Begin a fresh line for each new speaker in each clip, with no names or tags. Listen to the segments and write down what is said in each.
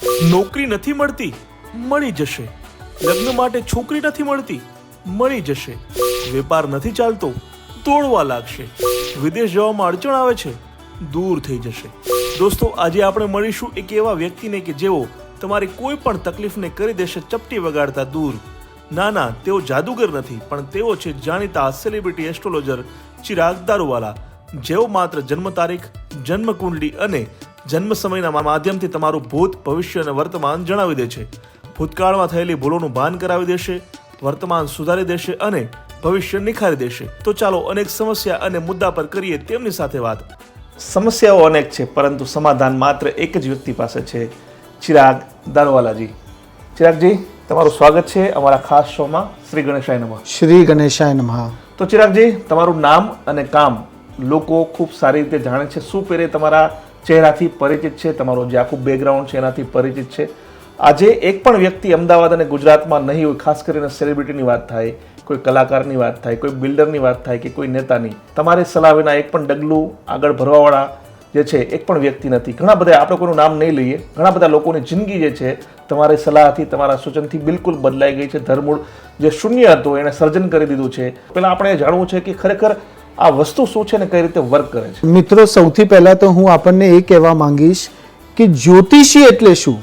નોકરી નથી મળતી, મળી જશે. લગ્ન માટે છોકરી નથી મળતી, મળી જશે. વેપાર નથી ચાલતો, દોડવા લાગશે. વિદેશ જવામાં અડચણ આવે છે, દૂર થઈ જશે. દોસ્તો, આજે આપણે મળીશું એક એવા વ્યક્તિને કે જેઓ તમારી કોઈ પણ તકલીફને કરી દેશે ચપટી વગાડતા દૂર. ના ના, તેઓ જાદુગર નથી, પણ તેઓ છે જાણીતા સેલિબ્રિટી એસ્ટ્રોલોજર ચિરાગ દારૂવાલા, જેઓ માત્ર જન્મ તારીખ, જન્મ કુંડલી અને જન્મ સમયના માધ્યમથી તમારું ભૂત, ભવિષ્ય અને વર્તમાન જણાવી દે છે. ભૂતકાળમાં થયેલી ભૂલોનું ભાન કરાવી દેશે, વર્તમાન સુધારી દેશે અને ભવિષ્ય નિખારી દેશે. તો ચાલો અનેક સમસ્યા અને મુદ્દા પર કરીએ તેમની સાથે વાત. સમસ્યાઓ અનેક છે, પરંતુ સમાધાન માત્ર એક જ વ્યક્તિ પાસે છે, ચિરાગ દારૂવાલાજી. ચિરાગજી, તમારું સ્વાગત છે અમારા ખાસ શોમાં. શ્રી ગણેશાય નમઃ.
શ્રી ગણેશાય નમઃ.
તો ચિરાગજી, તમારું નામ અને કામ લોકો ખૂબ સારી રીતે જાણે છે. શું પહેરે તમારા ચહેરાથી પરિચિત છે, તમારું જે આખું બેકગ્રાઉન્ડ છે એનાથી પરિચિત છે. આજે એક પણ વ્યક્તિ અમદાવાદ અને ગુજરાતમાં નહીં હોય, ખાસ કરીને સેલિબ્રિટીની વાત થાય, કોઈ કલાકારની વાત થાય, કોઈ બિલ્ડરની વાત થાય કે કોઈ નેતાની, તમારી સલાહ વિના એક પણ ડગલું આગળ ભરવાવાળા જે છે એક પણ વ્યક્તિ નથી. ઘણા બધા, આપણે કોઈનું નામ નહીં લઈએ, ઘણા બધા લોકોની જિંદગી જે છે તમારી સલાહથી, તમારા સૂચનથી બિલકુલ બદલાઈ ગઈ છે. ધરમૂળ જે શૂન્ય હતું એને સર્જન કરી દીધું છે. પહેલાં આપણે જાણવું છે કે ખરેખર આ વસ્તુ શું છે ને કઈ રીતે વર્ક કરે છે.
મિત્રો, સૌથી પહેલા તો હું આપણને એ કહેવા માંગીશ કે જ્યોતિષી એટલે શું.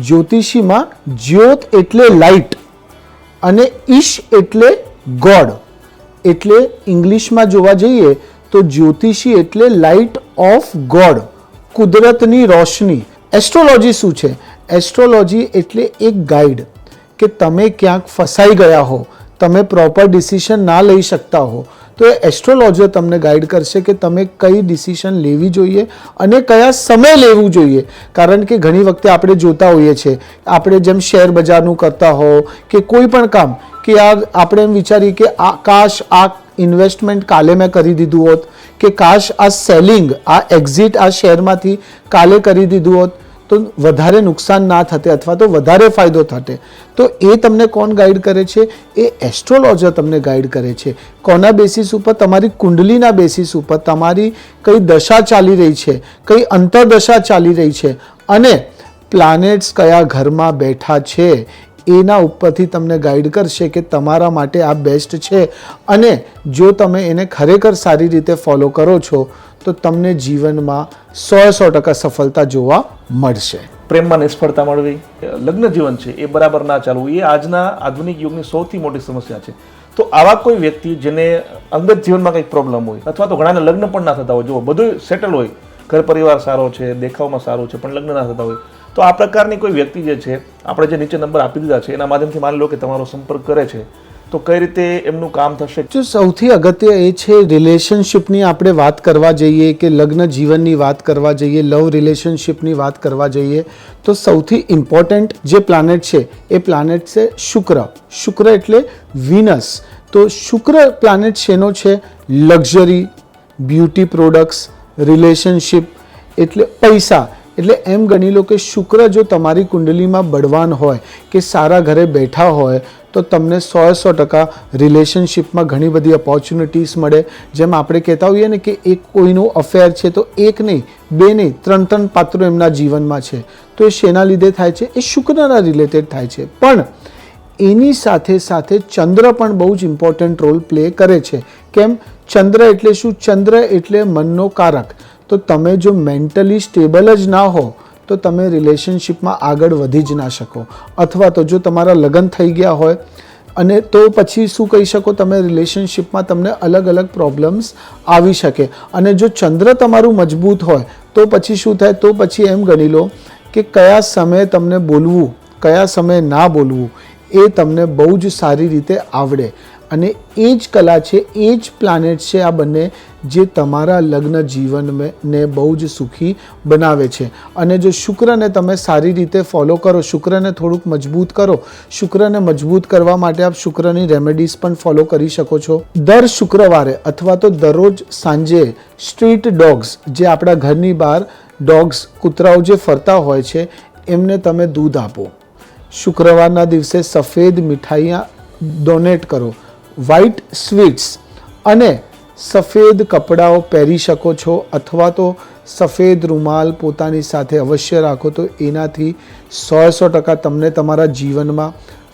જ્યોતિષીમાં જ્યોત એટલે લાઇટ અને ઈશ એટલે ગોડ. એટલે ઇંગ્લિશમાં જોવા જઈએ તો જ્યોતિષી એટલે લાઇટ ઓફ ગોડ, કુદરતની રોશની. એસ્ટ્રોલોજી શું છે? એસ્ટ્રોલોજી એટલે એક ગાઈડ કે તમે ક્યાંક ફસાઈ ગયા હો, તમે પ્રોપર ડિસિઝન ના લઈ શકતા હો, તો એ એસ્ટ્રોલોજર તમને ગાઈડ કરશે કે તમે કઈ ડિસિઝન લેવી જોઈએ અને કયા સમય લેવું જોઈએ. કારણ કે ઘણી વખતે આપણે જોતા હોઈએ છીએ, આપણે જેમ શેર બજારનું કરતા હો કે કોઈ પણ કામ, કે આપણે એમ વિચારીએ કે કાશ આ ઇન્વેસ્ટમેન્ટ કાલે મેં કરી દીધું હોત, કે કાશ આ સેલિંગ, આ એક્ઝિટ આ શેરમાંથી કાલે કરી દીધું હોત તો વધારે નુકસાન ના થતે અથવા તો વધારે ફાયદો થતે. તો એ તમને કોણ ગાઈડ કરે છે? એ એસ્ટ્રોલોજર તમને ગાઈડ કરે છે. કોના બેસિસ ઉપર? તમારી કુંડલીના બેસિસ ઉપર. તમારી કઈ દશા ચાલી રહી છે, કઈ અંતરદશા ચાલી રહી છે અને પ્લાનેટ્સ કયા ઘરમાં બેઠા છે એના ઉપરથી તમને ગાઈડ કરશે કે તમારા માટે આ બેસ્ટ છે. અને જો તમે એને ખરેખર સારી રીતે ફોલો કરો છો તો તમને જીવનમાં 100% સફળતા જોવા મળશે.
પ્રેમમાં નિષ્ફળતા મળવી, લગ્ન જીવન છે એ બરાબર ના ચાલવું, એ આજના આધુનિક યુગની સૌથી મોટી સમસ્યા છે. તો આવા કોઈ વ્યક્તિ જેને અંગત જીવનમાં કંઈક પ્રોબ્લેમ હોય, અથવા તો ઘણાને લગ્ન પણ ના થતા હોય, જો બધું સેટલ હોય, ઘર પરિવાર સારો છે, દેખાવમાં સારું છે, પણ લગ્ન ના થતા હોય, તો આ પ્રકારની કોઈ વ્યક્તિ જે છે, આપણે જે નીચે નંબર આપી દીધા છે એના માધ્યમથી માની લો કે તમારો સંપર્ક કરે છે, તો કઈ રીતે એમનું કામ થશે?
જો સૌથી અગત્ય એ છે રિલેશનશિપની આપણે વાત કરવા જઈએ કે લગ્ન જીવનની વાત કરવા જઈએ, લવ રિલેશનશિપની વાત કરવા જઈએ, તો સૌથી ઇમ્પોર્ટન્ટ જે પ્લાનેટ છે એ પ્લાનેટ છે શુક્ર. શુક્ર એટલે વિનસ. તો શુક્ર પ્લાનેટ શેનો છે? લક્ઝરી, બ્યુટી પ્રોડક્ટ્સ, રિલેશનશિપ એટલે પૈસા. એટલે એમ ગણી લો કે શુક્ર જો તમારી કુંડલીમાં બળવાન હોય કે સારા ઘરે બેઠા હોય તો તમને 100% રિલેશનશિપમાં ઘણી બધી ઓપોર્ચ્યુનિટીઝ મળે. જેમ આપણે કહેતા હોઈએ ને કે એક કોઈનું અફેર છે તો એક નહીં, બે નહીં, ત્રણ પાત્રો એમના જીવનમાં છે. તો એ શેના લીધે થાય છે? એ શુક્રના રિલેટેડ થાય છે. પણ એની સાથે સાથે ચંદ્ર પણ બહુ જ ઇમ્પોર્ટન્ટ રોલ પ્લે કરે છે. કેમ? ચંદ્ર એટલે શું? ચંદ્ર એટલે મનનો કારક. તો તમે જો મેન્ટલી સ્ટેબલ જ ના હો તો તમે રિલેશનશિપમાં આગળ વધી જ ના શકો. અથવા તો જો તમારા લગ્ન થઈ ગયા હોય અને તો પછી શું કહી શકો? તમે રિલેશનશિપમાં તમને અલગ અલગ પ્રોબ્લેમ્સ આવી શકે. અને જો ચંદ્ર તમારું મજબૂત હોય તો પછી શું થાય? તો પછી એમ ગણી લો કે કયા સમયે તમને બોલવું, કયા સમયે ના બોલવું એ તમને બહુ જ સારી રીતે આવડે. અને એ જ કલા છે, એ જ પ્લાનેટ છે આ બંને, જે તમારા લગ્ન જીવનને બહુ જ સુખી બનાવે છે. અને જો શુક્રને તમે સારી રીતે ફોલો કરો, શુક્રને થોડુંક મજબૂત કરો, શુક્રને મજબૂત કરવા માટે આપ શુક્રની રેમેડીઝ પણ ફોલો કરી શકો છો. દર શુક્રવારે અથવા તો દરરોજ સાંજે સ્ટ્રીટ ડોગ્સ, જે આપણા ઘરની બહાર ડોગ્સ, કૂતરાઓ જે ફરતા હોય છે, એમને તમે દૂધ આપો. શુક્રવારના દિવસે સફેદ મીઠાઈਆਂ ડોનેટ કરો, વ્હાઇટ સ્વીટ્સ, અને સફેદ કપડાઓ પહેરી શકો છો. અથવા તો સફેદ રૂમાલ પોતાની સાથે અવશ્ય રાખો, તો એનાથી 100% તમને તમારા જીવનમાં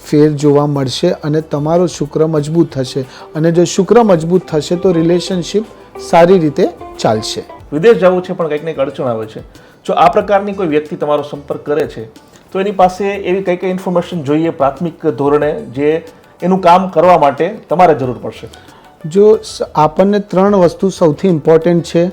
ફેર જોવા મળશે અને તમારો શુક્ર મજબૂત થશે. અને જો શુક્ર મજબૂત થશે તો રિલેશનશિપ સારી રીતે ચાલશે.
વિદેશ જવું છે પણ કંઈક ને કંઈક અડચણ આવે છે. જો આ પ્રકારની કોઈ વ્યક્તિ તમારો સંપર્ક કરે છે તો એની પાસે એવી કઈ કઈ ઇન્ફોર્મેશન જોઈએ પ્રાથમિક ધોરણે જે એનું કામ કરવા માટે તમારે જરૂર પડશે?
જો આપણને 3 વસ્તુ સૌથી ઇમ્પોર્ટન્ટ છે: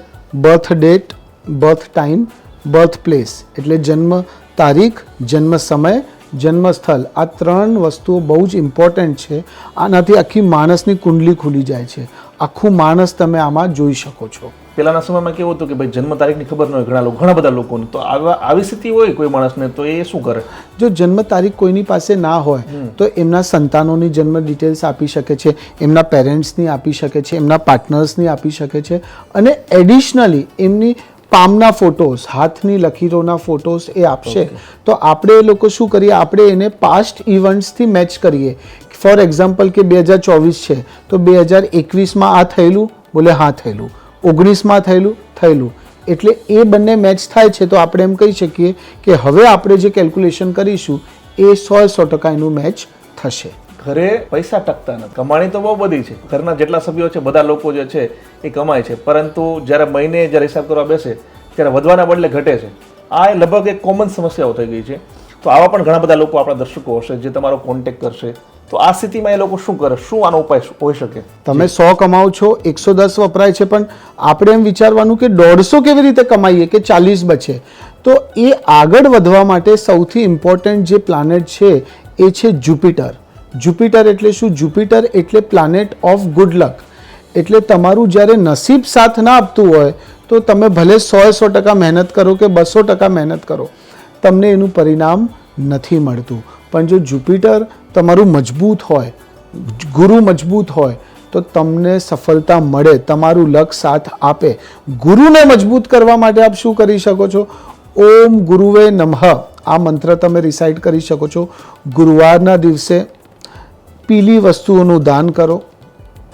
birth date, birth time, birth place. એટલે જન્મ તારીખ, જન્મ સમય, જન્મ સ્થળ. આ 3 વસ્તુઓ બહુ જ ઇમ્પોર્ટન્ટ છે. આનાથી આખી માણસની કુંડલી ખુલી જાય છે. આખું માણસ તમે આમાં જોઈ શકો છો.
પહેલાના સમયમાં કેવું હતું કે ભાઈ જન્મ તારીખની ખબર ન હોય ઘણા બધા લોકોને, તો આવી સ્થિતિ હોય કોઈ માણસને તો એ શું કરે?
જો જન્મ તારીખ કોઈની પાસે ના હોય તો એમના સંતાનોની જન્મ ડિટેલ્સ આપી શકે છે, એમના પેરેન્ટ્સની આપી શકે છે, એમના પાર્ટનર્સની આપી શકે છે, અને એડિશનલી એમની પામના ફોટોસ, હાથની લકીરોના ફોટોસ એ આપશે. તો આપણે એ લોકો શું કરીએ, આપણે એને પાસ્ટ ઇવેન્ટ્સથી મેચ કરીએ. ફોર એક્ઝામ્પલ કે 2024 છે તો 2021માં આ થયેલું, બોલે હા થયેલું, 19માં થયેલું. એટલે એ બંને મેચ થાય છે તો આપણે એમ કહી શકીએ કે હવે આપણે જે કેલ્ક્યુલેશન કરીશું એ 100% એનું મેચ થશે.
ઘરે પૈસા ટકતા નથી. કમાણી તો બહુ બધી છે, ઘરના જેટલા સભ્યો છે બધા લોકો જે છે એ કમાય છે, પરંતુ જ્યારે મહિને જ્યારે હિસાબ કરવા બેસે ત્યારે વધવાના બદલે ઘટે છે. આ લગભગ એક કોમન સમસ્યાઓ થઈ ગઈ છે. તો આવા પણ ઘણા બધા લોકો આપણા દર્શકો હશે જે તમારો કોન્ટેક્ટ કરશે. તો આ સ્થિતિમાં એ લોકો શું કરે? શું આનો ઉપાય હોઈ શકે?
તમે 100 કમાઓ છો, 110 વપરાય છે, પણ આપણે એમ વિચારવાનું કે 150 કેવી રીતે કમાઈએ કે 40 બચે. તો એ આગળ વધવા માટે સૌથી ઇમ્પોર્ટન્ટ જે પ્લાનેટ છે એ છે જુપિટર. જુપિટર એટલે શું? જુપિટર એટલે પ્લાનેટ ઓફ ગુડ લક. એટલે તમારું જ્યારે નસીબ સાથ ના આપતું હોય તો તમે ભલે 100% મહેનત કરો કે 200% મહેનત કરો, તમને એનું પરિણામ નથી મળતું. પણ જો જુપિટર તમારું મજબૂત હોય, ગુરુ મજબૂત હોય તો તમને સફળતા મળે, તમારું લક સાથ આપે. ગુરુને મજબૂત કરવા માટે આપ શું કરી શકો છો? ઓમ ગુરુવે નમઃ આ મંત્ર તમે રિસાઇટ કરી શકો છો. ગુરુવારના દિવસે પીલી વસ્તુઓનું દાન કરો.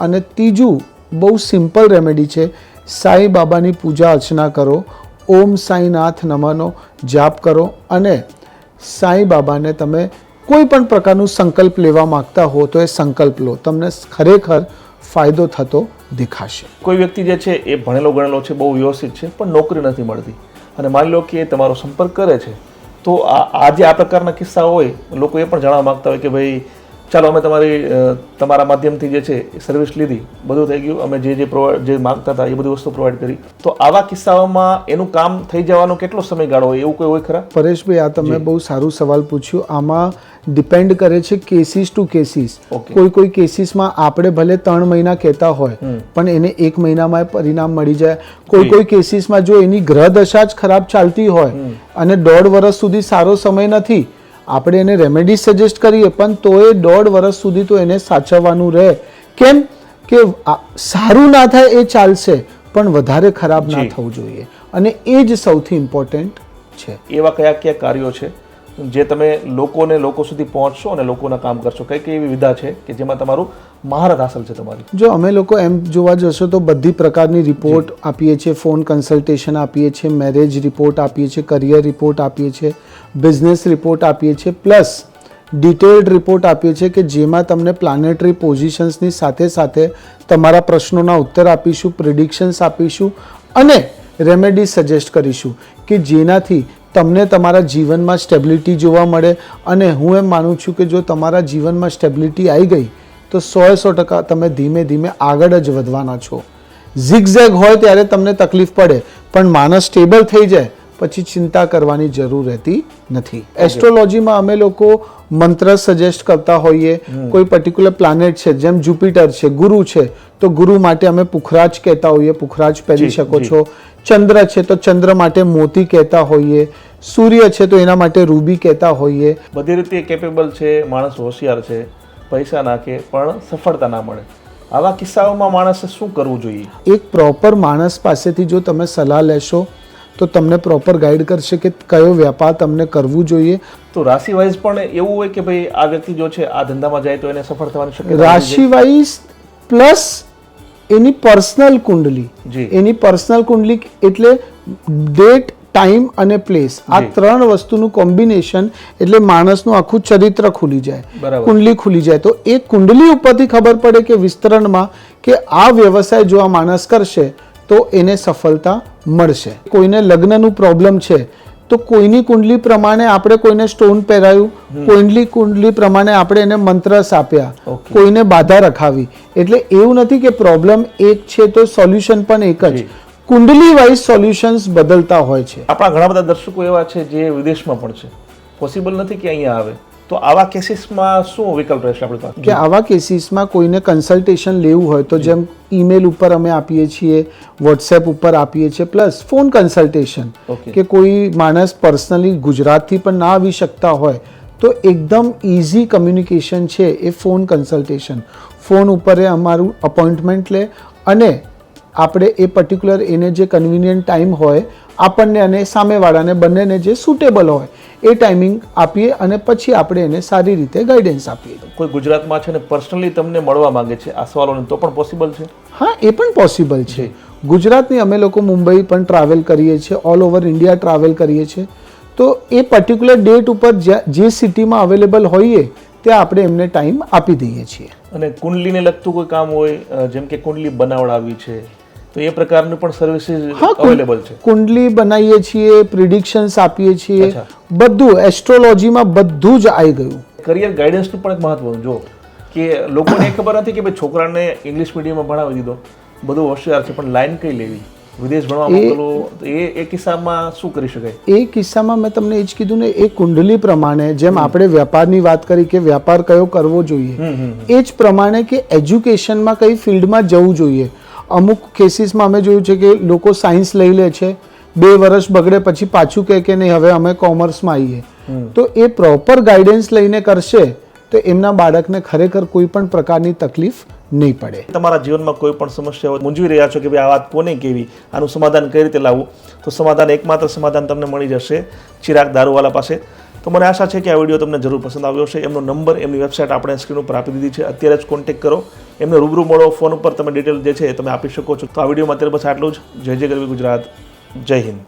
અને ત્રીજું બહુ સિમ્પલ રેમેડી છે, સાંઈ બાબાની પૂજા અર્ચના કરો. ઓમ સાંઈનાથ નમઃનો જાપ કરો અને સાંઈ બાબાને તમે કોઈ પણ પ્રકારનું સંકલ્પ લેવા માંગતા હો તો એ સંકલ્પ લો, તમને ખરેખર ફાયદો થતો દેખાશે.
કોઈ વ્યક્તિ જે છે એ ભણેલો ગણેલો છે, બહુ વ્યવસ્થિત છે, પણ નોકરી નથી મળતી, અને માની લો કે એ તમારો સંપર્ક કરે છે, તો આજે આ પ્રકારના કિસ્સા હોય, લોકો એ પણ જાણવા માંગતા હોય કે ભાઈ ચાલો અમે તમારા માધ્યમથી જે છે સર્વિસ લીધી, બધું થઈ ગયું, અમે જે માંગતા હતા એ બધી વસ્તુ પ્રોવાઈડ કરી, તો આવા કિસ્સાઓમાં એનું કામ થઈ જવાનો કેટલો સમયગાળો હોય, એવું કોઈ હોય ખરા?
પરેશભાઈ, આ તમે બહુ સારું સવાલ પૂછ્યું. આમાં ડિપેન્ડ કરે છે કેસીસ ટુ કેસીસ. કોઈ કેસીસમાં આપણે ભલે 3 મહિના કહેતા હોય પણ એને 1 મહિનામાં પરિણામ મળી જાય. કોઈ કેસીસમાં જો એની ગ્રહ દશા જ ખરાબ ચાલતી હોય અને 1.5 વર્ષ સુધી સારો સમય નથી, આપણે એને રેમેડી સજેસ્ટ કરીએ પણ તોય 1.5 વર્ષ સુધી તો એને સાચવવાનું રહે. કેમ કે સારું ના થાય એ ચાલશે પણ વધારે ખરાબ ના થવું જોઈએ, અને એ જ સૌથી ઇમ્પોર્ટન્ટ છે.
એવા કયા કાર્યો છે જે તમે લોકો સુધી પહોંચશો અને લોકોના કામ કરશો? કઈ એવી વિધા છે કે જેમાં તમારું મહારત હાંસલ છે તમારી?
જો અમે લોકો એમ જોવા જશો તો બધી પ્રકારની રિપોર્ટ આપીએ છીએ, ફોન કન્સલ્ટેશન આપીએ છીએ, મેરેજ રિપોર્ટ આપીએ છીએ, કરિયર રિપોર્ટ આપીએ છીએ, બિઝનેસ રિપોર્ટ આપીએ છીએ, પ્લસ ડિટેલ્ડ રિપોર્ટ આપીએ છીએ કે જેમાં તમને પ્લાનેટરી પોઝિશન્સની સાથે સાથે તમારા પ્રશ્નોના ઉત્તર આપીશું, પ્રિડિક્શન્સ આપીશું અને રેમેડી સજેસ્ટ કરીશું કે જેનાથી તમને તમારા જીવનમાં સ્ટેબિલિટી જોવા મળે. અને હું એમ માનું છું કે જો તમારા જીવનમાં સ્ટેબિલિટી આવી ગઈ તો 100% તમે ધીમે ધીમે આગળ જ વધવાના છો. ઝિગઝેગ હોય ત્યારે તમને તકલીફ પડે, પણ માણસ સ્ટેબલ થઈ જાય પછી ચિંતા કરવાની જરૂર રહેતી નથી. એસ્ટ્રોલોજીમાં અમે લોકો મંત્ર સજેસ્ટ કરતા હોઈએ. કોઈ પર્ટિક્યુલર પ્લાનેટ છે, જેમ જુપિટર છે, ગુરુ છે, તો ગુરુ માટે અમે પુખરાજ કહેતા હોઈએ, પુખરાજ પહેરી શકો છો. ચંદ્ર છે તો ચંદ્ર માટે મોતી કહેતા હોઈએ. સૂર્ય છે તો એના માટે રૂબી કહેતા હોઈએ.
બધી રીતે કેપેબલ છે, માણસ હોશિયાર છે, પૈસા નાખે પણ સફળતા ના મળે. આવા કિસ્સાઓમાં માણસે શું કરવું જોઈએ?
એક પ્રોપર માણસ પાસેથી જો તમે સલાહ લેશો તો તમને પ્રોપર ગાઈડ કરશે કે કયો વ્યાપાર તમને કરવું જોઈએ.
તો રાશિ વાઇઝ પણ એવું હોય કે ભાઈ આ વ્યક્તિ જો છે આ ધંધામાં જાય તો એને સફળ થવાની શક્યતા?
રાશિ વાઇઝ પ્લસ એની પર્સનલ કુંડલી. એની પર્સનલ કુંડલી એટલે ડેટ, ટાઈમ અને પ્લેસ, આ ત્રણ વસ્તુનું કોમ્બિનેશન એટલે માણસનું આખું ચરિત્ર ખુલી જાય,
બરાબર.
કુંડલી ખુલી જાય. તો એ કુંડલી ઉપરથી ખબર પડે કે વિસ્તરણમાં કે આ વ્યવસાય જો આ માણસ કરશે તો એને સફળતા મળશે. કોઈને લગ્નનું પ્રોબ્લેમ છે તો કોઈની કુંડલી પ્રમાણે આપણે કોઈને સ્ટોન પહેરાયું, કોઈની કુંડલી પ્રમાણે આપણે એને મંત્રસ આપ્યા, કોઈને બાધા રખાવી. એટલે એવું નથી કે પ્રોબ્લેમ એક છે તો સોલ્યુશન પણ એક જ. કુંડલી વાઇઝ સોલ્યુશન્સ બદલતા હોય છે.
આપણા ઘણા બધા દર્શકો એવા છે જે વિદેશમાં પણ છે, પોસિબલ નથી કે અહીંયા આવે, તો આવા કેસીસમાં શું વિકલ્પ રહેશે આપણી પાસે?
કે આવા કેસીસમાં કોઈને કન્સલ્ટેશન લેવું હોય તો જેમ ઈમેલ ઉપર અમે આપીએ છીએ, વોટ્સએપ ઉપર આપીએ છીએ, પ્લસ ફોન કન્સલ્ટેશન. કે કોઈ માણસ પર્સનલી ગુજરાતથી પણ ના આવી શકતા હોય તો એકદમ ઇઝી કમ્યુનિકેશન છે એ ફોન કન્સલ્ટેશન. ફોન ઉપર એ અમારું અપોઇન્ટમેન્ટ લે અને આપણે એ પર્ટિક્યુલર એને જે કન્વિનિયન્ટ ટાઈમ હોય આપણને અને સામેવાળાને બંનેને જે સુટેબલ હોય એ ટાઈમિંગ આપીએ અને પછી આપણે એને સારી રીતે ગાઈડન્સ આપીએ.
કોઈ ગુજરાતમાં છે ને પર્સનલી તમને મળવા માંગે છે આ સવાલોને, તો પણ પોસિબલ છે?
હા, એ પણ પોસિબલ છે. ગુજરાતની અમે લોકો મુંબઈ પણ ટ્રાવેલ કરીએ છીએ, ઓલ ઓવર ઇન્ડિયા ટ્રાવેલ કરીએ છીએ. તો એ પર્ટિક્યુલર ડેટ ઉપર જે સિટીમાં અવેલેબલ હોઈએ ત્યાં આપણે એમને ટાઈમ આપી દઈએ છીએ.
અને કુંડલીને લગતું કોઈ કામ હોય, જેમ કે કુંડલી બનાવડાવી છે, તો એ પ્રકારની પણ સર્વિસીસ અવેલેબલ છે?
કુંડલી બનાવીએ છીએ, પ્રિડિક્શન્સ આપીએ છીએ, બધું એસ્ટ્રોલોજીમાં બધું જ આવી ગયું.
કરિયર ગાઈડન્સનું પણ એક મહત્વનું જો કે લોકોને ખબર નથી કે ભાઈ છોકરાને ઇંગ્લિશ મીડિયમમાં ભણાવી દીધો, બધું હોશિયાર છે, પણ લાઈન કઈ લેવી, વિદેશ ભણવા મોકલવો, એ કિસ્સામાં શું કરી શકાય? એ
કિસ્સામાં મેં તમને એ જ કીધું ને, એ કુંડલી પ્રમાણે જેમ આપણે વ્યાપારની વાત કરી કે વ્યાપાર કયો કરવો જોઈએ, એ જ પ્રમાણે કે એજ્યુકેશનમાં કઈ ફિલ્ડમાં જવું જોઈએ. અમુક કેસીસમાં અમે જોયું છે કે લોકો સાયન્સ લઈ લે છે, 2 વર્ષ બગડે પછી પાછું કહે કે નહીં હવે અમે કોમર્સમાં આવીએ. તો એ પ્રોપર ગાઈડન્સ લઈને કરશે તો એમના બાળકને ખરેખર કોઈ પણ પ્રકારની તકલીફ નહીં પડે.
તમારા જીવનમાં કોઈ પણ સમસ્યા હોય, મૂંઝવી રહ્યા છો કે ભાઈ આ વાત કોને કહેવી, આનું સમાધાન કઈ રીતે લાવવું, તો સમાધાન એકમાત્ર સમાધાન તમને મળી જશે ચિરાગ દારૂવાલા પાસે. તો મને આશા છે કે આ વિડીયો તમને જરૂર પસંદ આવ્યો હશે. એમનો નંબર, એમની વેબસાઇટ આપણે સ્ક્રીન ઉપર આપી દીધી છે, અત્યારે જ કોન્ટેક્ટ કરો, એમને રૂબરૂ મળો, ફોન ઉપર તમે ડિટેલ જે છે એ તમે આપી શકો છો. તો આ વિડીયોમાં અત્યારે બસ આટલું જ. જય જય ગરવી ગુજરાત, જય હિન્દ.